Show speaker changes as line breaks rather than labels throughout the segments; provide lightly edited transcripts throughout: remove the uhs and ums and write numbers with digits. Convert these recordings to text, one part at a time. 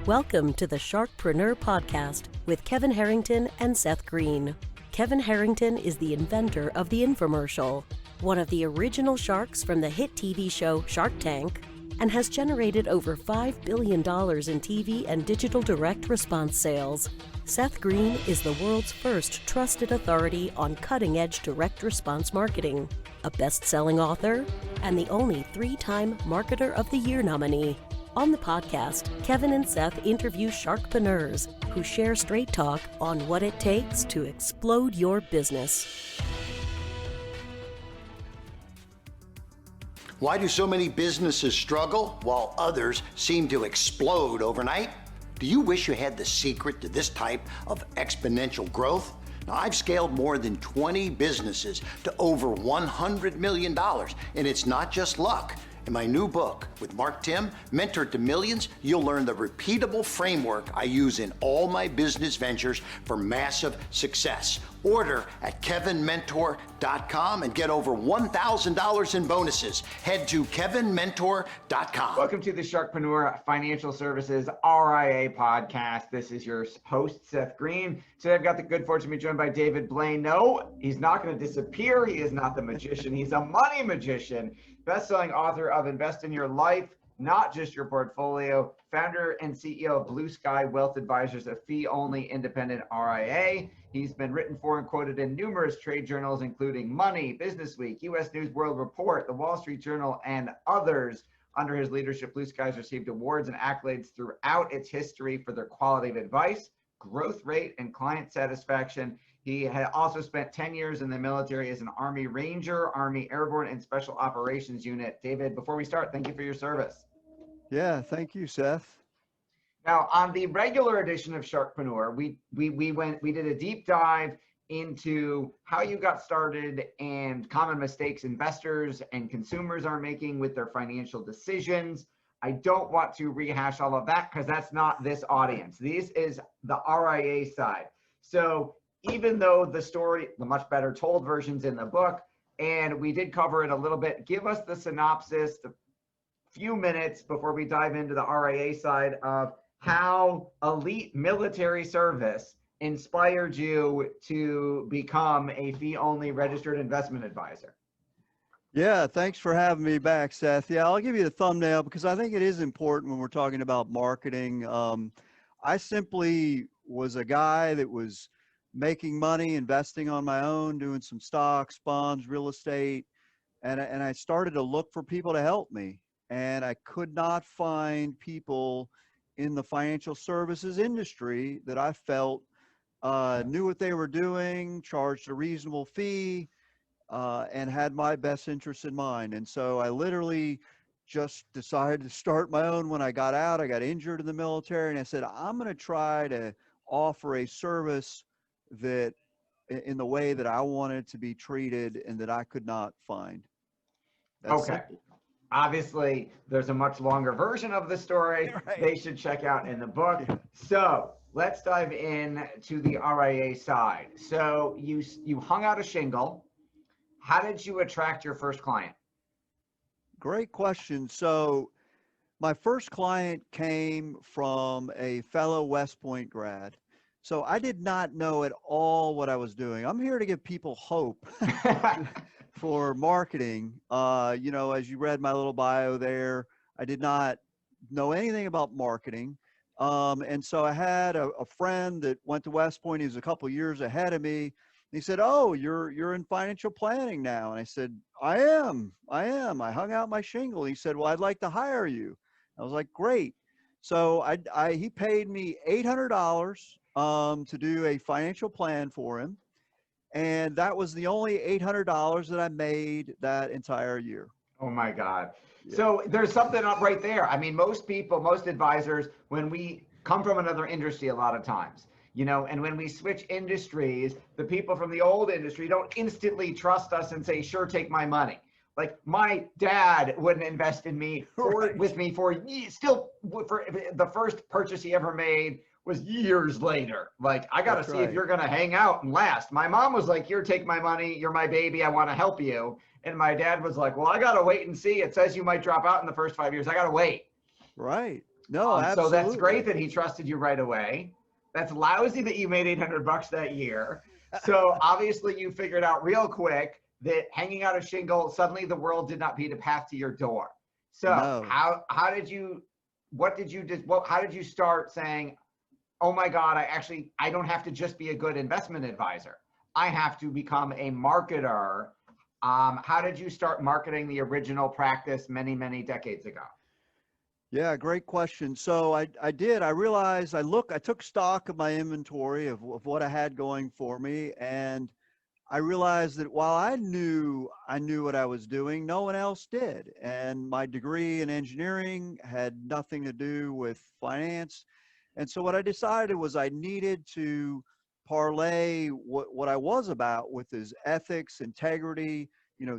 Welcome to the Sharkpreneur podcast with Kevin Harrington and Seth Greene. Kevin Harrington is the inventor of the infomercial, one of the original sharks from the hit TV show Shark Tank, and has generated over $5 billion in TV and digital direct response sales. Seth Greene is the world's first trusted authority on cutting-edge direct response marketing, a best-selling author, and the only 3-time Marketer of the Year nominee. On the podcast, Kevin and Seth interview sharkpreneurs who share straight talk on what it takes to explode your business.
Why do so many businesses struggle while others seem to explode overnight? Do you wish you had the secret to this type of exponential growth? Now, I've scaled more than 20 businesses to over $100 million, and it's not just luck. In my new book with Mark Tim, Mentor to Millions, you'll learn the repeatable framework I use in all my business ventures for massive success. Order at kevinmentor.com and get over $1,000 in bonuses. Head to kevinmentor.com.
Welcome to the Sharkpreneur Financial Services RIA podcast. This is your host, Seth Greene. Today I've got the good fortune to be joined by David Blain. No, he's not going to disappear. He is not the magician. He's a money magician. Best-selling author of Invest in Your Life, Not Just Your Portfolio, founder and CEO of BlueSky Wealth Advisors, a fee-only independent RIA. He's been written for and quoted in numerous trade journals, including Money, Businessweek, U.S. News World Report, The Wall Street Journal, and others. Under his leadership, BlueSky has received awards and accolades throughout its history for their quality of advice, growth rate, and client satisfaction. He had also spent 10 years in the military as an Army Ranger, Army Airborne, and Special Operations Unit. David, before we start, thank you for your service.
Yeah, thank you, Seth.
Now, on the regular edition of Sharkpreneur, we did a deep dive into how you got started and common mistakes investors and consumers are making with their financial decisions. I don't want to rehash all of that because that's not this audience. This is the RIA side. So even though the story, the much better told version's in the book, and we did cover it a little bit, give us the synopsis, the few minutes before we dive into the RIA side of how elite military service inspired you to become a fee-only registered investment advisor.
Yeah, thanks for having me back, Seth. Yeah, I'll give you the thumbnail because I think it is important when we're talking about marketing. I simply was a guy that was making money, investing on my own, doing some stocks, bonds, real estate. And I started to look for people to help me. And I could not find people in the financial services industry that I felt knew what they were doing, charged a reasonable fee, and had my best interests in mind. And so I literally just decided to start my own when I got out. I got injured in the military, and I said, I'm going to try to offer a service that in the way that I wanted to be treated and that I could not find. That's
okay.
simple.
Obviously, there's a much longer version of the story.
Right.
They should check out in the book.
Yeah.
So let's dive in to the RIA side. So you hung out a shingle. How did you attract your first client?
Great question. So my first client came from a fellow West Point grad. So I did not know at all what I was doing. I'm here to give people hope for marketing. You know, as you read my little bio there, I did not know anything about marketing. And so I had a friend that went to West Point. He was a couple of years ahead of me. He said, "Oh, you're in financial planning now." And I said, I am. I hung out my shingle. He said, "Well, I'd like to hire you." I was like, "Great." So he paid me $800 to do a financial plan for him. And that was the only $800 that I made that entire year.
Oh my God.
Yeah.
So there's something up right there. I mean, most people, most advisors, when we come from another industry a lot of times, you know, and when we switch industries, the people from the old industry don't instantly trust us and say, sure, take my money. Like my dad wouldn't invest in me with me for the first purchase he ever made was years later. Like, I got to see if you're going to hang out and last. My mom was like, here, take my money. You're my baby. I want to help you. And my dad was like, well, I got to wait and see. It says you might drop out in the first 5 years. I got to wait.
Right. No,
So that's great
absolutely.
that he trusted you right away. That's lousy that you made $800 that year. So obviously you figured out real quick that hanging out a shingle, suddenly the world did not beat a path to your door. So
No.
how did you, how did you start saying, oh my God, I don't have to just be a good investment advisor. I have to become a marketer. How did you start marketing the original practice many, many decades ago?
Yeah, great question. So I realized I took stock of my inventory of what I had going for me. And I realized that while I knew what I was doing, no one else did. And my degree in engineering had nothing to do with finance. And so what I decided was I needed to parlay what I was about with is ethics, integrity,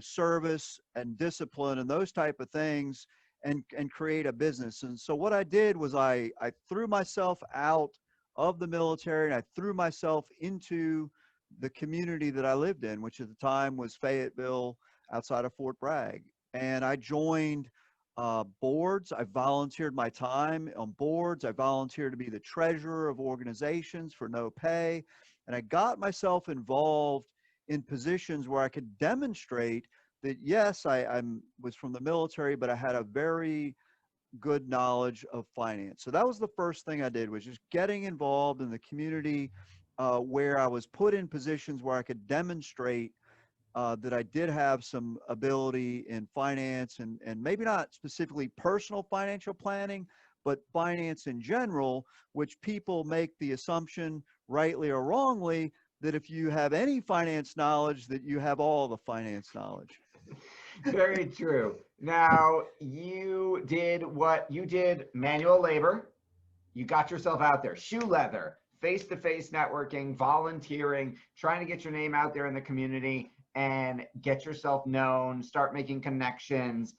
service and discipline and those type of things and create a business. And so what I did was I threw myself out of the military and I threw myself into the community that I lived in, which at the time was Fayetteville outside of Fort Bragg. And I joined boards. I volunteered my time on boards. I volunteered to be the treasurer of organizations for no pay. And I got myself involved in positions where I could demonstrate that, yes, I was from the military, but I had a very good knowledge of finance. So that was the first thing I did, was just getting involved in the community where I was put in positions where I could demonstrate that I did have some ability in finance and maybe not specifically personal financial planning, but finance in general, which people make the assumption, rightly or wrongly, that if you have any finance knowledge, that you have all the finance knowledge.
Very true. Now, you did what you did, manual labor. You got yourself out there, shoe leather, face-to-face networking, volunteering, trying to get your name out there in the community and get yourself known, start making connections.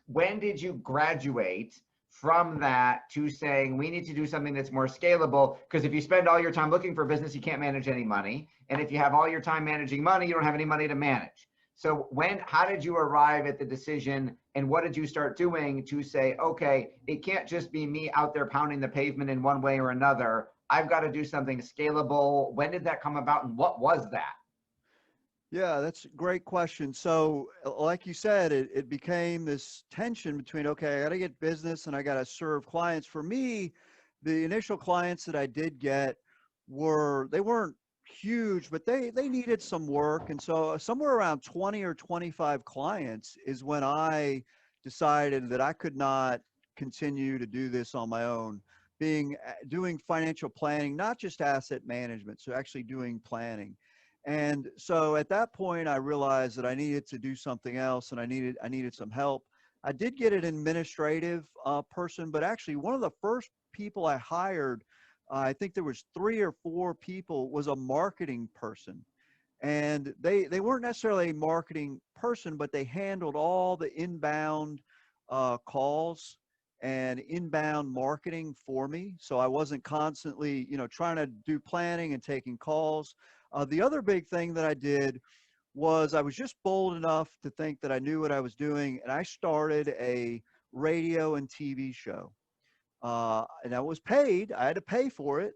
When did you graduate from that to saying we need to do something that's more scalable? Because if you spend all your time looking for business, you can't manage any money. And if you have all your time managing money, you don't have any money to manage. So how did you arrive at the decision and what did you start doing to say, okay, it can't just be me out there pounding the pavement in one way or another. I've got to do something scalable. When did that come about and what was that?
Yeah, that's a great question. So, like you said, it became this tension between, okay, I got to get business and I got to serve clients. For me, the initial clients that I did get they weren't huge, but they needed some work. And so somewhere around 20 or 25 clients is when I decided that I could not continue to do this on my own, doing financial planning, not just asset management, so actually doing planning. And so at that point, I realized that I needed to do something else, and I needed some help. I did get an administrative person, but actually one of the first people I hired, I think there was 3 or 4 people, was a marketing person. And they weren't necessarily a marketing person, but they handled all the inbound calls and inbound marketing for me. So I wasn't constantly, trying to do planning and taking calls. The other big thing that I did was I was just bold enough to think that I knew what I was doing, and I started a radio and TV show. And I was paid. I had to pay for it,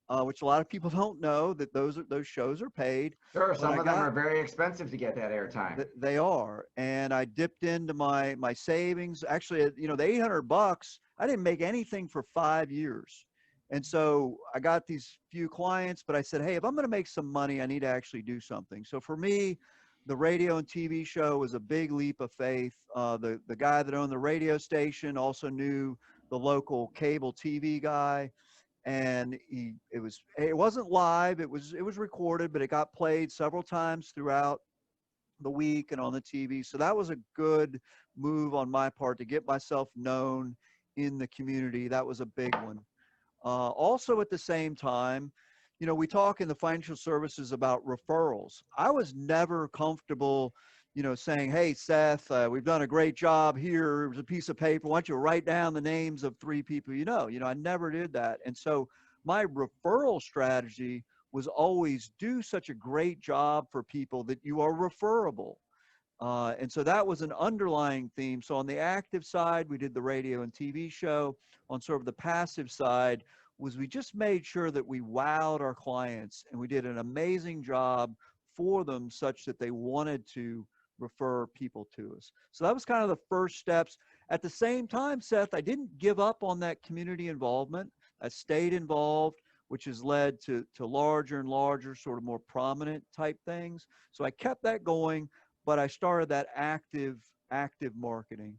which a lot of people don't know that those shows are paid.
Sure,
But
some of them are very expensive to get that airtime.
they are, and I dipped into my savings. Actually, the $800, I didn't make anything for 5 years. And so I got these few clients, but I said, hey, if I'm going to make some money, I need to actually do something. So for me, the radio and TV show was a big leap of faith. The guy that owned the radio station also knew the local cable TV guy, and it wasn't live. It was recorded, but it got played several times throughout the week and on the TV. So that was a good move on my part to get myself known in the community. That was a big one. Also at the same time, we talk in the financial services about referrals. I was never comfortable, saying, hey, Seth, we've done a great job here. Here's a piece of paper. Why don't you write down the names of 3 people you know? I never did that. And so my referral strategy was always do such a great job for people that you are referable. And so that was an underlying theme. So on the active side, we did the radio and TV show. On sort of the passive side was we just made sure that we wowed our clients and we did an amazing job for them such that they wanted to refer people to us. So that was kind of the first steps. At the same time, Seth, I didn't give up on that community involvement. I stayed involved, which has led to larger and larger, sort of more prominent type things. So I kept that going, but I started that active marketing.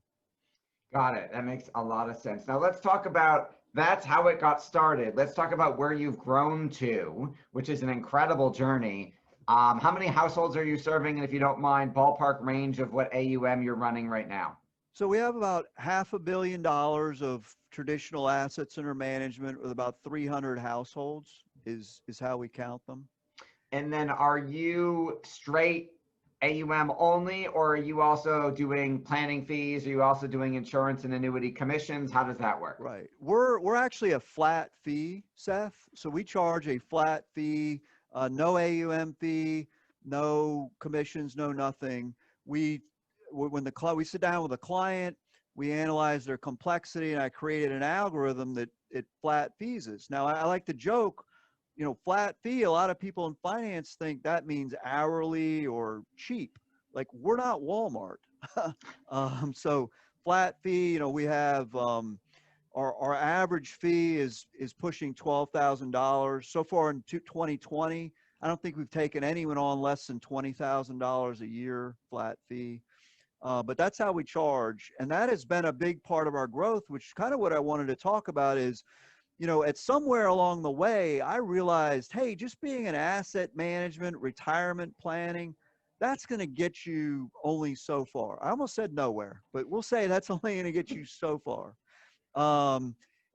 Got it. That makes a lot of sense. Now let's talk about, that's how it got started. Let's talk about where you've grown to, which is an incredible journey. How many households are you serving? And if you don't mind, ballpark range of what AUM you're running right now.
So we have about $500 million of traditional assets under management with about 300 households is how we count them.
And then are you straight AUM only, or are you also doing planning fees? Are you also doing insurance and annuity commissions? How does that work?
Right. We're actually a flat fee, Seth. So we charge a flat fee, no AUM fee, no commissions, no nothing. We sit down with a client, we analyze their complexity, and I created an algorithm that it flat fees us. Now I like to joke, flat fee, a lot of people in finance think that means hourly or cheap. Like, we're not Walmart. So flat fee, we have our average fee is pushing $12,000. So far in 2020, I don't think we've taken anyone on less than $20,000 a year flat fee. But that's how we charge. And that has been a big part of our growth, which is kind of what I wanted to talk about is, at somewhere along the way, I realized, hey, just being an asset management, retirement planning, that's going to get you only so far. I almost said nowhere, but we'll say that's only going to get you so far.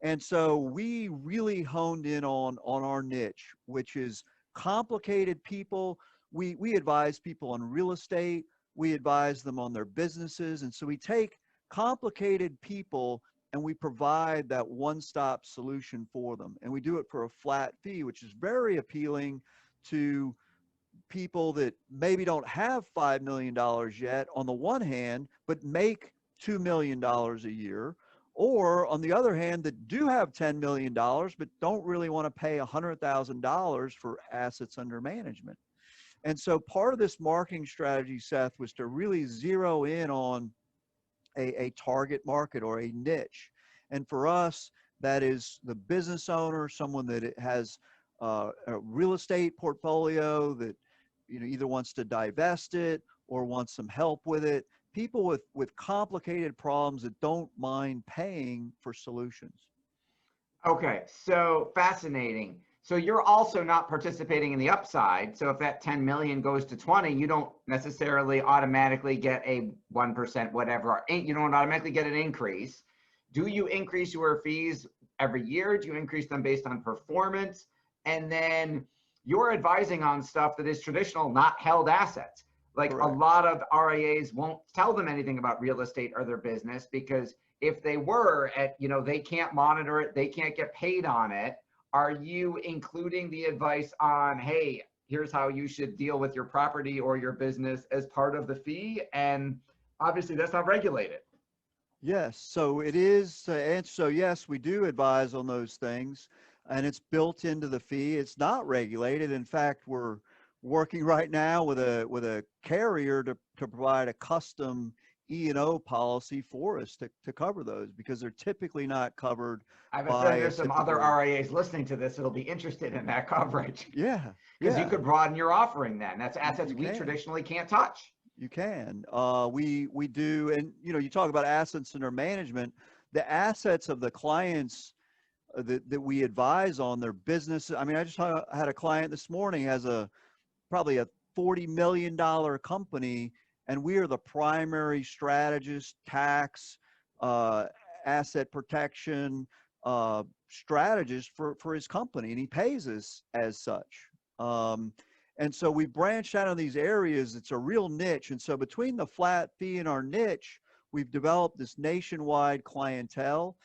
And so we really honed in on our niche, which is complicated people. We advise people on real estate. We advise them on their businesses. And so we take complicated people and we provide that one-stop solution for them. And we do it for a flat fee, which is very appealing to people that maybe don't have $5 million yet on the one hand, but make $2 million a year. Or on the other hand, that do have $10 million, but don't really want to pay $100,000 for assets under management. And so part of this marketing strategy, Seth, was to really zero in on a target market or a niche. And for us, that is the business owner, someone that has a real estate portfolio that either wants to divest it or wants some help with it. People with complicated problems that don't mind paying for solutions.
Okay, so fascinating. So you're also not participating in the upside. So if that 10 million goes to 20, you don't necessarily automatically get a 1%, whatever. You don't automatically get an increase. Do you increase your fees every year? Do you increase them based on performance? And then you're advising on stuff that is traditional, not held assets. Like Correct. A lot of RIAs won't tell them anything about real estate or their business because if they were they can't monitor it, they can't get paid on it. Are you including the advice on, hey, here's how you should deal with your property or your business as part of the fee? And obviously that's not regulated.
Yes, so it is. And so yes, we do advise on those things and it's built into the fee. It's not regulated. In fact, we're working right now with a carrier to provide a custom E&O policy for us to cover those because they're typically not covered.
I have a feeling there's some other RIAs listening to this that'll be interested in that coverage.
Yeah.
Because you could broaden your offering then. That's assets we traditionally can't touch.
You can. We do. And, you talk about assets under management, the assets of the clients that we advise on their business. I mean, I just had a client this morning has probably a $40 million company, and we are the primary strategist, tax, asset protection strategist for his company, and he pays us as such. And so we branched out on these areas. It's a real niche. And so between the flat fee and our niche, we've developed this nationwide clientele.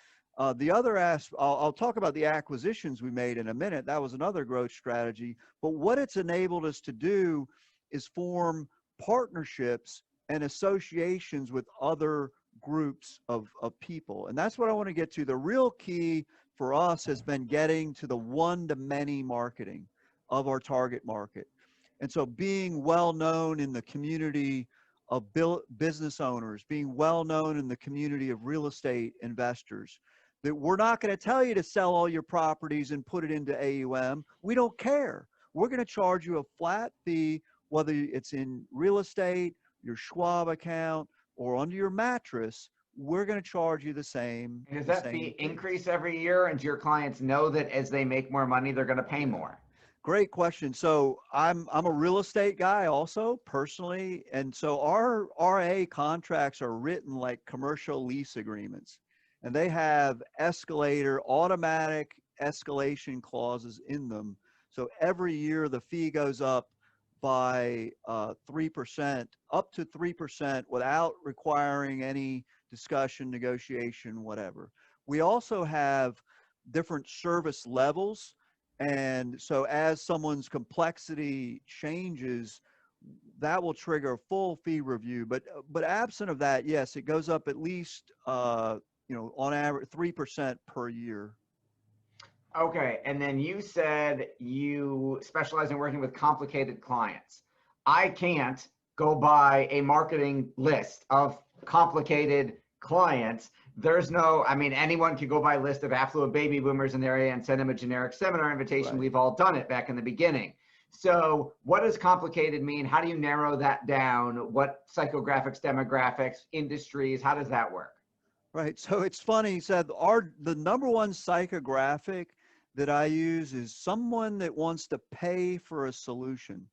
The other I'll talk about the acquisitions we made in a minute. That was another growth strategy. But what it's enabled us to do is form partnerships and associations with other groups of people. And that's what I want to get to. The real key for us has been getting to the one-to-many marketing of our target market. And so being well known in the community of business owners, being well known in the community of real estate investors, that we're not going to tell you to sell all your properties and put it into AUM. We don't care. We're going to charge you a flat fee, whether it's in real estate, your Schwab account, or under your mattress. We're going to charge you the same.
And does that fee increase every year? And do your clients know that as they make more money, they're going to pay more?
Great question. So I'm a real estate guy also personally. And so our RA contracts are written like commercial lease agreements, and they have automatic escalation clauses in them. So every year the fee goes up by 3%, up to 3% without requiring any discussion, negotiation, whatever. We also have different service levels. And so as someone's complexity changes, that will trigger a full fee review. But absent of that, yes, it goes up at least, on average 3% per year.
Okay, and then you said you specialize in working with complicated clients. I can't go buy a marketing list of complicated clients. There's no, anyone could go buy a list of affluent baby boomers in the area and send them a generic seminar invitation.
Right.
We've all done it back in the beginning. So what does complicated mean? How do you narrow that down? What psychographics, demographics, industries, how does that work?
Right. So it's funny, he said the number one psychographic that I use is someone that wants to pay for a solution,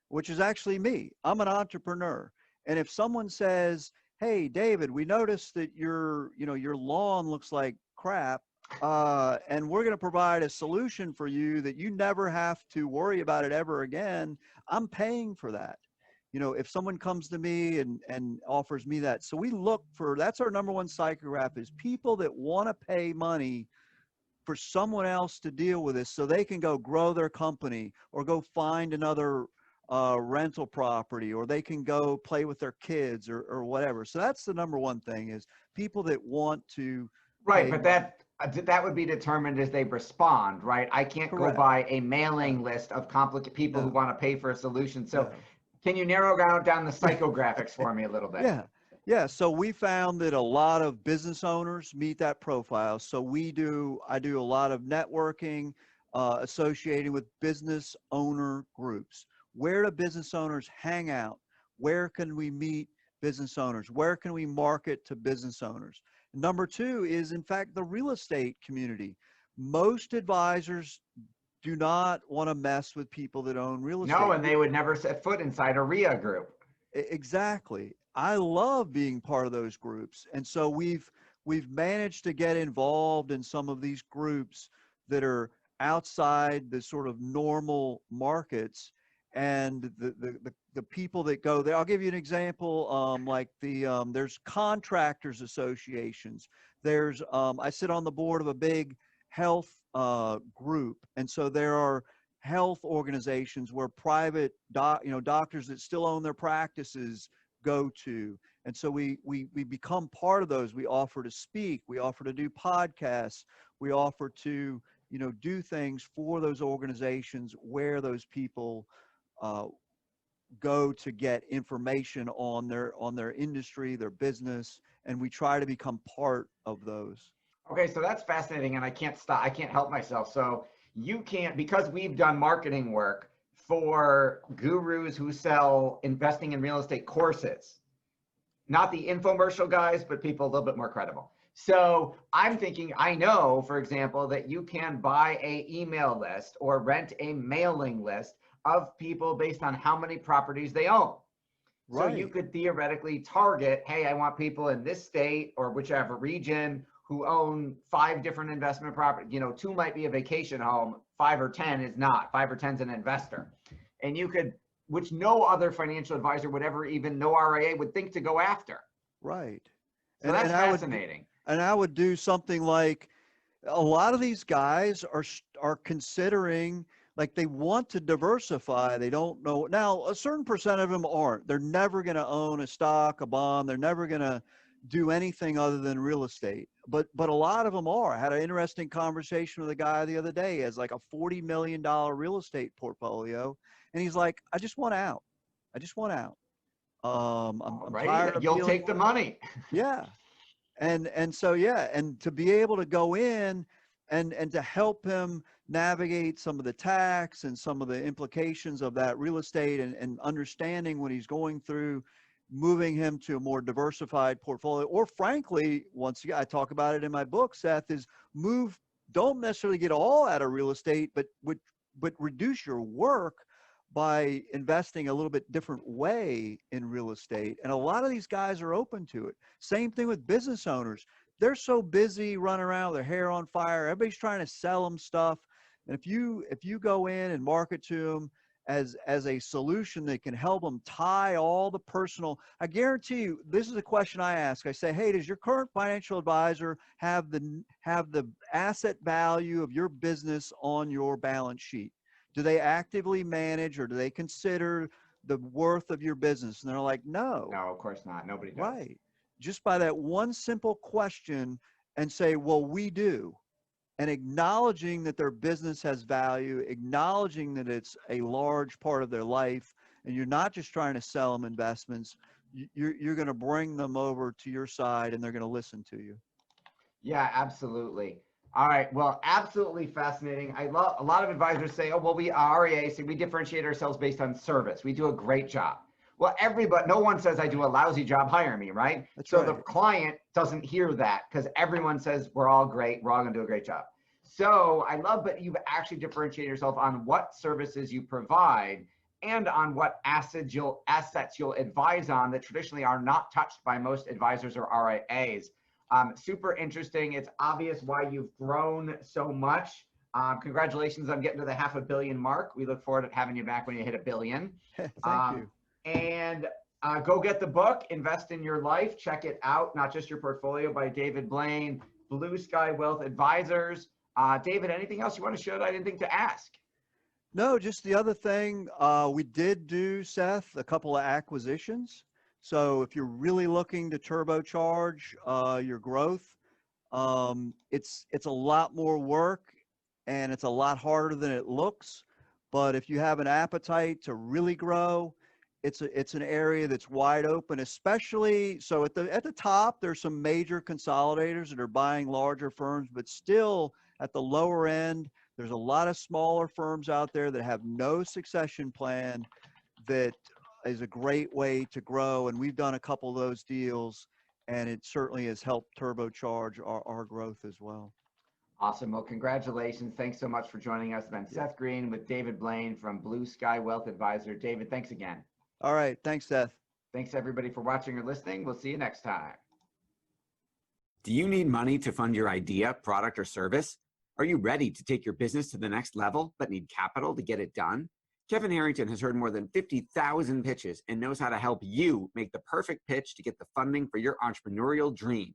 which is actually me. I'm an entrepreneur. And if someone says, hey, David, we noticed that your lawn looks like crap, and we're going to provide a solution for you that you never have to worry about it ever again, I'm paying for that. If someone comes to me and offers me that. So we look for, that's our number one psychograph, is people that want to pay money for someone else to deal with this so they can go grow their company or go find another rental property, or they can go play with their kids or whatever. So that's the number one thing, is people that want to.
Right, but that would be determined as they respond, right? I can't
Correct.
go buy a mailing list of complicated people who want to pay for a solution. So can you narrow down the psychographics for me a little bit?
Yeah. So we found that a lot of business owners meet that profile. So I do a lot of networking associated with business owner groups. Where do business owners hang out? Where can we meet business owners? Where can we market to business owners? Number two is, in fact, the real estate community. Most advisors do not want to mess with people that own real estate.
No, and they would never set foot inside a RIA group.
Exactly. I love being part of those groups. And so we've managed to get involved in some of these groups that are outside the sort of normal markets. And the people that go there, I'll give you an example. There's contractors associations. I sit on the board of a big health group, and so there are health organizations where private doctors that still own their practices go to, and so we become part of those. We offer to speak, we offer to do podcasts, we offer to do things for those organizations where those people go to get information on their industry, their business, and we try to become part of those.
Okay, so that's fascinating, and I can't help myself. So you can't, because we've done marketing work for gurus who sell investing in real estate courses, not the infomercial guys, but people a little bit more credible. So I'm thinking, I know, for example, that you can buy a email list or rent a mailing list of people based on how many properties they own. Right. So you could theoretically target, hey, I want people in this state or whichever region who own 5 different investment properties. 2 might be a vacation home, 5 or 10 is not. 5 or 10 is an investor. And you could, which no other financial advisor would ever, even no RIA would think to go after.
Right.
So that's fascinating.
I would do something like, a lot of these guys are considering like they want to diversify. They don't know. Now, a certain percent of them aren't. They're never going to own a stock, a bond. They're never going to do anything other than real estate. But a lot of them are. I had an interesting conversation with a guy the other day. He has like a $40 million real estate portfolio. And he's like, I just want out. I just want out. I'm tired of
You'll
dealing
take the money.
Yeah. And so, yeah, and to be able to go in and to help him navigate some of the tax and some of the implications of that real estate and understanding when he's going through moving him to a more diversified portfolio, or frankly, once again, I talk about it in my book, Seth, is don't necessarily get all out of real estate, but reduce your work by investing a little bit different way in real estate. And a lot of these guys are open to it. Same thing with business owners. They're so busy running around with their hair on fire. Everybody's trying to sell them stuff. And if you go in and market to them as a solution that can help them tie all the personal, I guarantee you, this is a question I ask. I say, hey, does your current financial advisor have the asset value of your business on your balance sheet? Do they actively manage, or do they consider the worth of your business? And they're like, no.
No, of course not. Nobody does.
Right. Just by that one simple question, and say, well, we do. And acknowledging that their business has value, acknowledging that it's a large part of their life, and you're not just trying to sell them investments, you're going to bring them over to your side, and they're going to listen to you.
Yeah, absolutely. All right. Well, absolutely fascinating. I love, a lot of advisors say, oh, well, we REA, so we differentiate ourselves based on service. We do a great job. Well, no one says I do a lousy job, hire me, right?
That's
so
right.
The client doesn't hear that, because everyone says we're all great, we're all gonna do a great job. So I love that you've actually differentiated yourself on what services you provide and on what assets you'll advise on that traditionally are not touched by most advisors or RIAs. Super interesting. It's obvious why you've grown so much. Congratulations on getting to the $500 million mark. We look forward to having you back when you hit $1 billion.
Thank you.
And go get the book, Invest in Your Life. Check it out, not just your portfolio, by David Blain, BlueSky Wealth Advisors. David, anything else you want to share that I didn't think to ask?
No, just the other thing, we did do, Seth, a couple of acquisitions. So if you're really looking to turbocharge your growth, it's a lot more work, and it's a lot harder than it looks. But if you have an appetite to really grow, it's an area that's wide open, especially, so at the top, there's some major consolidators that are buying larger firms, but still at the lower end, there's a lot of smaller firms out there that have no succession plan. That is a great way to grow. And we've done a couple of those deals, and it certainly has helped turbocharge our growth as well.
Awesome. Well, congratulations. Thanks so much for joining us. Then Seth Greene with David Blain from BlueSky Wealth Advisor. David, thanks again.
All right. Thanks, Seth.
Thanks everybody for watching or listening. We'll see you next time.
Do you need money to fund your idea, product, or service? Are you ready to take your business to the next level but need capital to get it done? Kevin Harrington has heard more than 50,000 pitches and knows how to help you make the perfect pitch to get the funding for your entrepreneurial dream.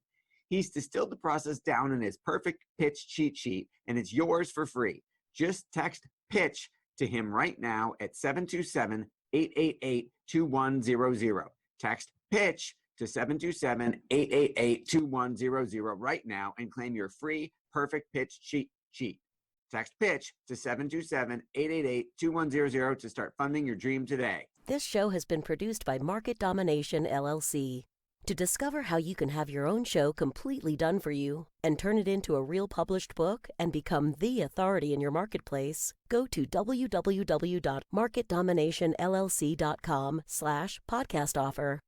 He's distilled the process down in his perfect pitch cheat sheet, and it's yours for free. Just text PITCH to him right now at 727-888-2100. Text PITCH to 727-888-2100 right now and claim your free perfect pitch cheat sheet. Text PITCH to 727-888-2100 to start funding your dream today.
This show has been produced by Market Domination, LLC. To discover how you can have your own show completely done for you and turn it into a real published book and become the authority in your marketplace, go to www.marketdominationllc.com/podcast offer.